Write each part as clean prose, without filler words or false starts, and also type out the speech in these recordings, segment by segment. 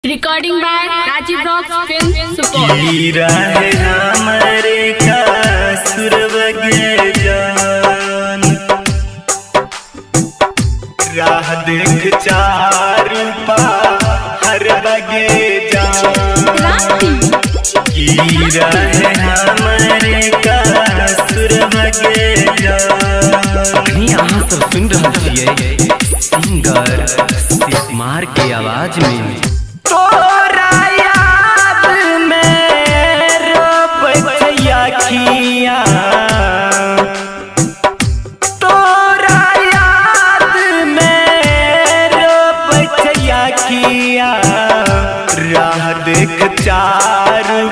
Recording by Rajiv rock film support। हीरा है हमरे का सुरवगे जान, राह देख चारू हर बगे जान। हीरा है हमरे का सुरवगे जान। अखनी अहाँ सब सुन रहल छियै सिंगर सिस्मार के आवाज में। तोरा याद में रोपैया खिया, तोरा याद में रोपैया खिया, राह देख चारू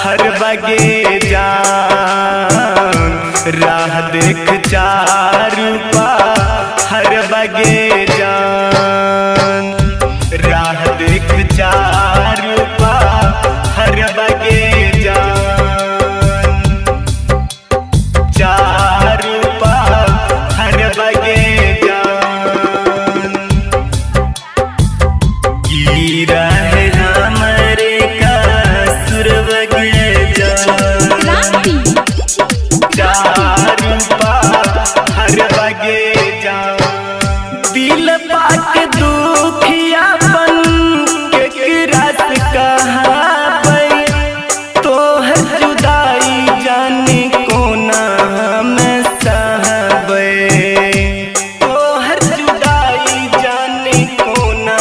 हर बगे जान, राह देख चारू हर बगे जान, राह देख चारू हर बगे जान, चारू हर बगे जान। हीरा है हमरे का सुरवगे जान, चारू हर बगे जान। दिल पाक दुखिया बन के रस कहाबै, तोहर जुदाई जाने कोना में सहबै, तोहर जुदाई जाने कोना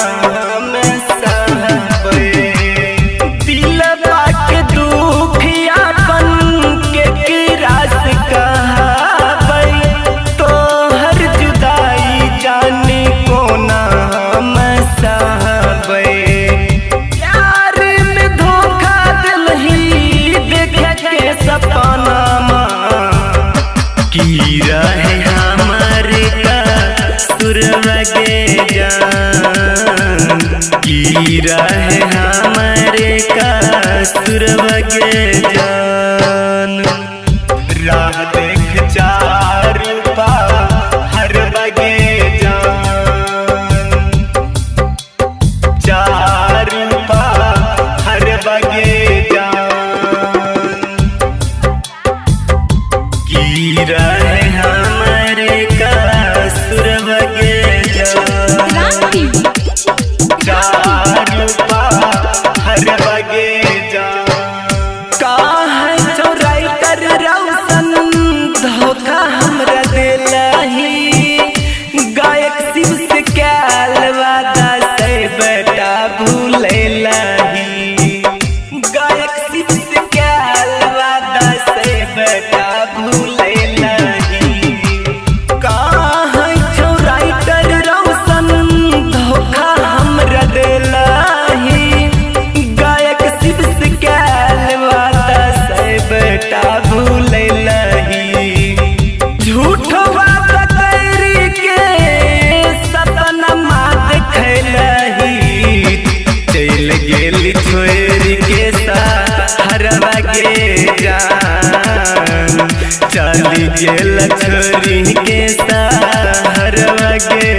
में सहबै। दिल पाक दुखिया बन के रस कहाबै, तोहर जुदाई जाने कोना में सहबै। प्यार में धोखा दिलही देखे के सपना की रहे हमारे का सुरवगे जान, की रहे हमारे का सुरवगे जान। राह देख चारू हर बगे जान, चारू हर बगे जान। की रहे हमरे का सुरवगे जान, चारू हर बगे जान। काहे चोराई कर रौशन धोखा हमरा दिलही, गायक शिव से कैल वादा से बेटा भूलैलही, गायक शिव से कैल वादा से बेटा भूलैलही। काहे चोराई कर रौशन धोखा हमरा दिलही, गायक शिव से कैल वादा से बेटा भूलैलही। झूठ वादा करी के सपना देखलही, चल गेली छोड़ के हर बगे जान, चली गेल छोड़ी के हर बगे